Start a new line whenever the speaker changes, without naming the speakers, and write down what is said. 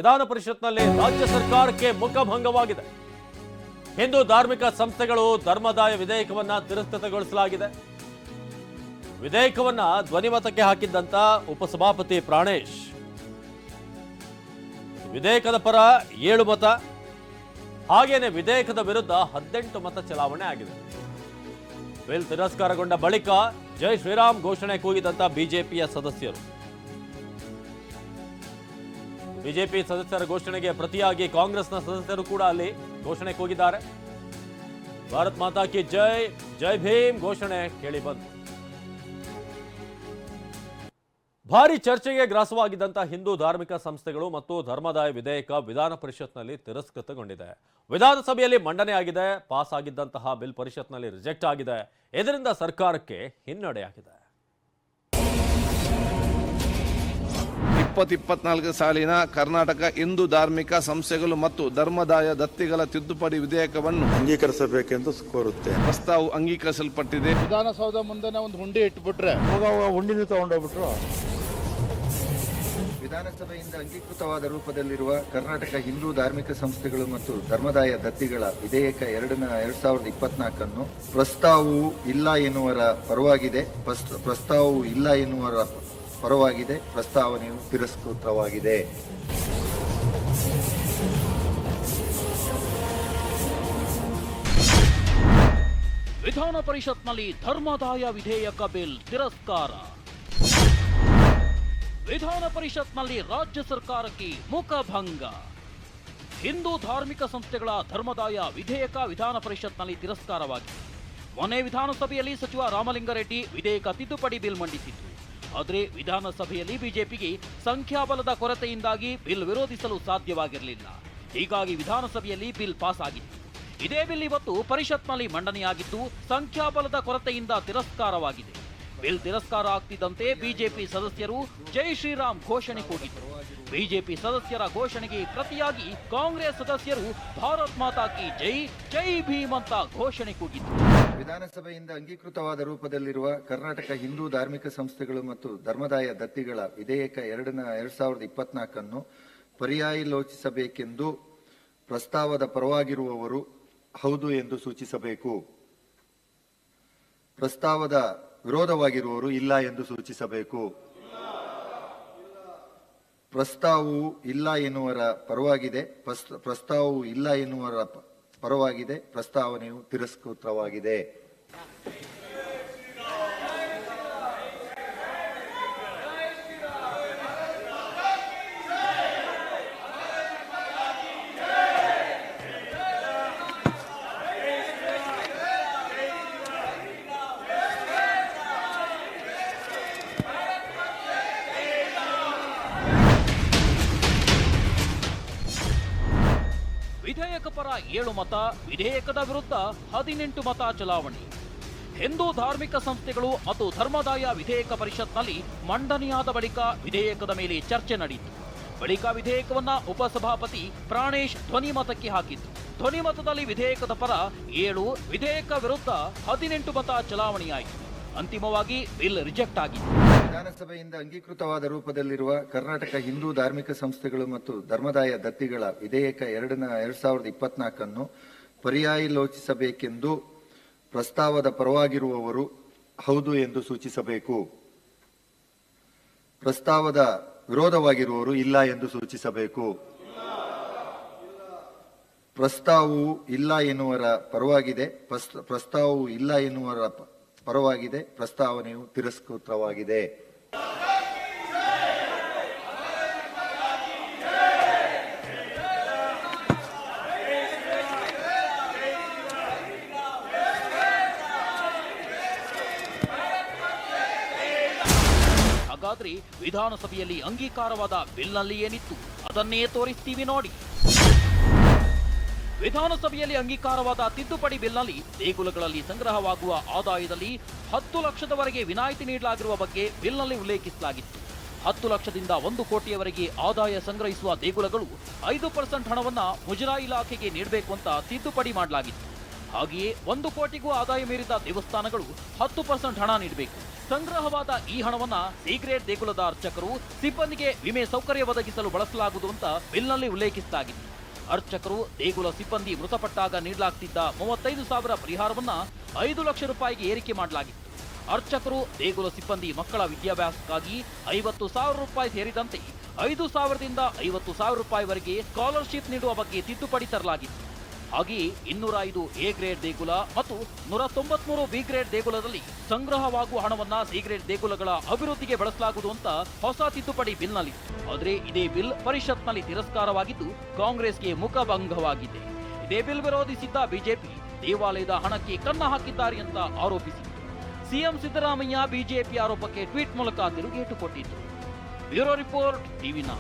ವಿಧಾನ ಪರಿಷತ್ನಲ್ಲಿ ರಾಜ್ಯ ಸರ್ಕಾರಕ್ಕೆ ಮುಖಭಂಗವಾಗಿದೆ. ಹಿಂದೂ ಧಾರ್ಮಿಕ ಸಂಸ್ಥೆಗಳು ಧರ್ಮದಾಯ ವಿಧೇಯಕವನ್ನ ತಿರಸ್ಕೃತಗೊಳಿಸಲಾಗಿದೆ. ವಿಧೇಯಕವನ್ನ ಧ್ವನಿಮತಕ್ಕೆ ಹಾಕಿದ್ದಂತ ಉಪಸಭಾಪತಿ ಪ್ರಾಣೇಶ್ ವಿಧೇಯಕದ ಪರ 7 ಮತ, ಹಾಗೇನೆ ವಿಧೇಯಕದ ವಿರುದ್ಧ 18 ಮತ ಚಲಾವಣೆ ಆಗಿದೆ. ಬಿಲ್ ತಿರಸ್ಕಾರಗೊಂಡ ಬಳಿಕ ಜೈ ಶ್ರೀರಾಮ್ ಘೋಷಣೆ ಕೂಗಿದಂತ ಬಿಜೆಪಿಯ ಸದಸ್ಯರು ಬಿಜೆಪಿ ಸದಸ್ಯರ ಘೋಷಣೆಗೆ ಪ್ರತಿಯಾಗಿ ಕಾಂಗ್ರೆಸ್ನ ಸದಸ್ಯರು ಕೂಡ ಅಲ್ಲಿ ಘೋಷಣೆ ಕೂಗಿದ್ದಾರೆ. ಭಾರತ್ ಮಾತಾ ಕಿ ಜೈ, ಜೈ ಭೀಮ್ ಘೋಷಣೆ ಕೇಳಿ ಬಂತು. ಭಾರಿ ಚರ್ಚೆಗೆ ಗ್ರಾಸವಾಗಿದ್ದಂತಹ ಹಿಂದೂ ಧಾರ್ಮಿಕ ಸಂಸ್ಥೆಗಳು ಮತ್ತು ಧರ್ಮದಾಯ ವಿಧೇಯಕ ವಿಧಾನ ಪರಿಷತ್ನಲ್ಲಿ ತಿರಸ್ಕೃತಗೊಂಡಿದೆ. ವಿಧಾನಸಭೆಯಲ್ಲಿ ಮಂಡನೆಯಾಗಿದೆ. ಪಾಸ್ ಆಗಿದ್ದಂತಹ ಬಿಲ್ ಪರಿಷತ್ನಲ್ಲಿ ರಿಜೆಕ್ಟ್ ಆಗಿದೆ. ಇದರಿಂದ ಸರ್ಕಾರಕ್ಕೆ ಹಿನ್ನಡೆಯಾಗಿದೆ.
2024 ಸಾಲಿನ ಕರ್ನಾಟಕ ಹಿಂದೂ ಧಾರ್ಮಿಕ ಸಂಸ್ಥೆಗಳು ಮತ್ತು ಧರ್ಮದಾಯ ದತ್ತಿಗಳ ತಿದ್ದುಪಡಿ ವಿಧೇಯಕವನ್ನು
ಅಂಗೀಕರಿಸಬೇಕೆಂದು ಕೋರುತ್ತೆ.
ಪ್ರಸ್ತಾವ ಅಂಗೀಕರಿಸಲ್ಪಟ್ಟಿದೆ.
ವಿಧಾನಸೌಧ ಮುಂದೆ ಒಂದು ಹುಂಡಿ ಇಟ್ಬಿಟ್ರೆ
ಹುಂಡಿನ ತಗೊಂಡೋಗ್ಬಿಟ್ರು.
ವಿಧಾನಸಭೆಯಿಂದ ಅಂಗೀಕೃತವಾದ ರೂಪದಲ್ಲಿರುವ ಕರ್ನಾಟಕ ಹಿಂದೂ ಧಾರ್ಮಿಕ ಸಂಸ್ಥೆಗಳು ಮತ್ತು ಧರ್ಮದಾಯ ದತ್ತಿಗಳ ವಿಧೇಯಕ 2024 ಪ್ರಸ್ತಾವವು ಇಲ್ಲ ಎನ್ನುವರ ಪರವಾಗಿದೆ. ಪ್ರಸ್ತಾವವು ಇಲ್ಲ ಎನ್ನುವರ ಪರವಾಗಿದೆ. ಪ್ರಸ್ತಾವನೆಯು ತಿರಸ್ಕೃತವಾಗಿದೆ.
ವಿಧಾನ ಪರಿಷತ್ನಲ್ಲಿ ಧರ್ಮದಾಯ ವಿಧೇಯಕ ಬಿಲ್ ತಿರಸ್ಕಾರ. ವಿಧಾನ ಪರಿಷತ್ನಲ್ಲಿ ರಾಜ್ಯ ಸರ್ಕಾರಕ್ಕೆ ಮುಖಭಂಗ. ಹಿಂದೂ ಧಾರ್ಮಿಕ ಸಂಸ್ಥೆಗಳ ಧರ್ಮದಾಯ ವಿಧೇಯಕ ವಿಧಾನ ಪರಿಷತ್ನಲ್ಲಿ ತಿರಸ್ಕಾರವಾಗಿದೆ. ಮೊನ್ನೆ ವಿಧಾನಸಭೆಯಲ್ಲಿ ಸಚಿವ ರಾಮಲಿಂಗಾರೆಡ್ಡಿ ವಿಧೇಯಕ ತಿದ್ದುಪಡಿ ಬಿಲ್ ಮಂಡಿಸಿದ್ರು. ಆದರೆ ವಿಧಾನಸಭೆಯಲ್ಲಿ ಬಿಜೆಪಿಗೆ ಸಂಖ್ಯಾಬಲದ ಕೊರತೆಯಿಂದಾಗಿ ಬಿಲ್ ವಿರೋಧಿಸಲು ಸಾಧ್ಯವಾಗಿರಲಿಲ್ಲ. ಹೀಗಾಗಿ ವಿಧಾನಸಭೆಯಲ್ಲಿ ಬಿಲ್ ಪಾಸ್ ಆಗಿತ್ತು. ಇದೇ ಬಿಲ್ ಇವತ್ತು ಪರಿಷತ್ನಲ್ಲಿ ಮಂಡನೆಯಾಗಿದ್ದು ಸಂಖ್ಯಾಬಲದ ಕೊರತೆಯಿಂದ ತಿರಸ್ಕಾರವಾಗಿದೆ. ಬಿಲ್ ತಿರಸ್ಕಾರ ಆಗ್ತಿದ್ದಂತೆ ಬಿಜೆಪಿ ಸದಸ್ಯರು ಜೈ ಶ್ರೀರಾಮ್ ಘೋಷಣೆ ಕೂಗಿದ್ರು. ಬಿಜೆಪಿ ಸದಸ್ಯರ ಘೋಷಣೆಗೆ ಪ್ರತಿಯಾಗಿ ಕಾಂಗ್ರೆಸ್ ಸದಸ್ಯರು ಭಾರತ್ ಮಾತಾ ಕಿ ಜೈ, ಜೈ ಭೀಮ್ ಅಂತ ಘೋಷಣೆ ಕೂಗಿದ್ರು.
ವಿಧಾನಸಭೆಯಿಂದ ಅಂಗೀಕೃತವಾದ ರೂಪದಲ್ಲಿರುವ ಕರ್ನಾಟಕ ಹಿಂದೂ ಧಾರ್ಮಿಕ ಸಂಸ್ಥೆಗಳು ಮತ್ತು ಧರ್ಮದಾಯ ದತ್ತಿಗಳ ವಿಧೇಯಕ 2024 ಪರ್ಯಾಲೋಚಿಸಬೇಕೆಂದು ಪ್ರಸ್ತಾವದ ಪರವಾಗಿರುವವರು ಹೌದು ಎಂದು ಸೂಚಿಸಬೇಕು. ಪ್ರಸ್ತಾವದ ವಿರೋಧವಾಗಿರುವವರು ಇಲ್ಲ ಎಂದು ಸೂಚಿಸಬೇಕು. ಪ್ರಸ್ತಾವವು ಇಲ್ಲ ಎನ್ನುವರ ಪರವಾಗಿದೆ. ಪ್ರಸ್ತಾವವು ಇಲ್ಲ ಎನ್ನುವರ ಪರವಾಗಿದೆ. ಪ್ರಸ್ತಾವನೆಯು ತಿರಸ್ಕೃತವಾಗಿದೆ.
ವಿಧೇಯಕ ಪರ 7 ಮತ, ವಿಧೇಯಕದ ವಿರುದ್ಧ 18 ಮತ ಚಲಾವಣೆ. ಹಿಂದೂ ಧಾರ್ಮಿಕ ಸಂಸ್ಥೆಗಳು ಮತ್ತು ಧರ್ಮದಾಯ ವಿಧೇಯಕ ಪರಿಷತ್ನಲ್ಲಿ ಮಂಡನೆಯಾದ ಬಳಿಕ ವಿಧೇಯಕದ ಮೇಲೆ ಚರ್ಚೆ ನಡೆಯಿತು. ಬಳಿಕ ವಿಧೇಯಕವನ್ನ ಉಪಸಭಾಪತಿ ಪ್ರಾಣೇಶ್ ಧ್ವನಿಮತಕ್ಕೆ ಹಾಕಿದ್ರು. ಧ್ವನಿಮತದಲ್ಲಿ ವಿಧೇಯಕದ ಪರ 7, ವಿಧೇಯಕ ವಿರುದ್ಧ 18 ಮತ ಚಲಾವಣೆಯಾಯಿತು. ಅಂತಿಮವಾಗಿ ಬಿಲ್ ರಿಜೆಕ್ಟ್ ಆಗಿದೆ.
ವಿಧಾನಸಭೆಯಿಂದ ಅಂಗೀಕೃತವಾದ ರೂಪದಲ್ಲಿರುವ ಕರ್ನಾಟಕ ಹಿಂದೂ ಧಾರ್ಮಿಕ ಸಂಸ್ಥೆಗಳು ಮತ್ತು ಧರ್ಮದಾಯ ದತ್ತಿಗಳ ವಿಧೇಯಕ 2024 ಪರ್ಯಾಲೋಚಿಸಬೇಕೆಂದು ಪ್ರಸ್ತಾವದ ಪರವಾಗಿರುವವರು ಹೌದು ಎಂದು ಸೂಚಿಸಬೇಕು. ಪ್ರಸ್ತಾವದ ವಿರೋಧವಾಗಿರುವವರು ಇಲ್ಲ ಎಂದು ಸೂಚಿಸಬೇಕು. ಪ್ರಸ್ತಾವವು ಇಲ್ಲ ಎನ್ನುವರ ಪರವಾಗಿದೆ. ಪ್ರಸ್ತಾವವು ಇಲ್ಲ ಎನ್ನುವರ ಪರವಾಗಿದೆ. ಪ್ರಸ್ತಾವನೆಯು ತಿರಸ್ಕೃತವಾಗಿದೆ.
ಹಾಗಾದ್ರೆ ವಿಧಾನಸಭೆಯಲ್ಲಿ ಅಂಗೀಕಾರವಾದ ಬಿಲ್ನಲ್ಲಿ ಏನಿತ್ತು ಅದನ್ನೇ ತೋರಿಸ್ತೀವಿ ನೋಡಿ. ವಿಧಾನಸಭೆಯಲ್ಲಿ ಅಂಗೀಕಾರವಾದ ತಿದ್ದುಪಡಿ ಬಿಲ್ನಲ್ಲಿ ದೇಗುಲಗಳಲ್ಲಿ ಸಂಗ್ರಹವಾಗುವ ಆದಾಯದಲ್ಲಿ 10 ಲಕ್ಷದವರೆಗೆ ವಿನಾಯಿತಿ ನೀಡಲಾಗಿರುವ ಬಗ್ಗೆ ಬಿಲ್ನಲ್ಲಿ ಉಲ್ಲೇಖಿಸಲಾಗಿತ್ತು. 10 ಲಕ್ಷದಿಂದ 1 ಕೋಟಿಯವರೆಗೆ ಆದಾಯ ಸಂಗ್ರಹಿಸುವ ದೇಗುಲಗಳು 5% ಹಣವನ್ನ ಮುಜರಾಯಿ ಇಲಾಖೆಗೆ ನೀಡಬೇಕು ಅಂತ ತಿದ್ದುಪಡಿ ಮಾಡಲಾಗಿತ್ತು. ಹಾಗೆಯೇ 1 ಕೋಟಿಗೂ ಆದಾಯ ಮೀರಿದ ದೇವಸ್ಥಾನಗಳು 10% ಹಣ ನೀಡಬೇಕು. ಸಂಗ್ರಹವಾದ ಈ ಹಣವನ್ನ ಸಿಗರೇಟ್ ದೇಗುಲದ ಅರ್ಚಕರು ಸಿಬ್ಬಂದಿಗೆ ವಿಮೆ ಸೌಕರ್ಯ ಒದಗಿಸಲು ಬಳಸಲಾಗುವುದು ಅಂತ ಬಿಲ್ನಲ್ಲಿ ಉಲ್ಲೇಖಿಸಲಾಗಿದೆ. ಅರ್ಚಕರು ದೇಗುಲ ಸಿಬ್ಬಂದಿ ಮೃತಪಟ್ಟಾಗ ನೀಡಲಾಗ್ತಿದ್ದ 35,000 ಪರಿಹಾರವನ್ನ 5 ಲಕ್ಷ ರೂಪಾಯಿಗೆ ಏರಿಕೆ ಮಾಡಲಾಗಿತ್ತು. ಅರ್ಚಕರು ದೇಗುಲ ಸಿಬ್ಬಂದಿ ಮಕ್ಕಳ ವಿದ್ಯಾಭ್ಯಾಸಕ್ಕಾಗಿ 50,000 ರೂಪಾಯಿ ಸೇರಿದಂತೆ 5,000ದಿಂದ 50,000 ರೂಪಾಯಿವರೆಗೆ ಸ್ಕಾಲರ್ಶಿಪ್ ನೀಡುವ ಬಗ್ಗೆ ತಿದ್ದುಪಡಿ ತರಲಾಗಿತ್ತು. ಹಾಗೆಯೇ 205 ಎ ಗ್ರೇಡ್ ದೇಗುಲ ಮತ್ತು 193 ಬಿ ಗ್ರೇಡ್ ದೇಗುಲದಲ್ಲಿ ಸಂಗ್ರಹವಾಗುವ ಹಣವನ್ನ ಸಿ ಗ್ರೇಡ್ ದೇಗುಲಗಳ ಅಭಿವೃದ್ಧಿಗೆ ಬಳಸಲಾಗುವುದು ಅಂತ ಹೊಸ ತಿದ್ದುಪಡಿ ಬಿಲ್ನಲ್ಲಿ. ಆದರೆ ಇದೇ ಬಿಲ್ ಪರಿಷತ್ನಲ್ಲಿ ತಿರಸ್ಕಾರವಾಗಿದ್ದು ಕಾಂಗ್ರೆಸ್ಗೆ ಮುಖಭಂಗವಾಗಿದೆ. ಇದೇ ಬಿಲ್ ವಿರೋಧಿಸಿದ್ದ ಬಿಜೆಪಿ ದೇವಾಲಯದ ಹಣಕ್ಕೆ ಕನ್ನ ಹಾಕಿದ್ದಾರೆ ಅಂತ ಆರೋಪಿಸಿತು. ಸಿಎಂ ಸಿದ್ದರಾಮಯ್ಯ ಬಿಜೆಪಿ ಆರೋಪಕ್ಕೆ ಟ್ವೀಟ್ ಮೂಲಕ ತಿರುಗೇಟು ಕೊಟ್ಟಿದ್ದು. Bureau report ಟಿವಿ9.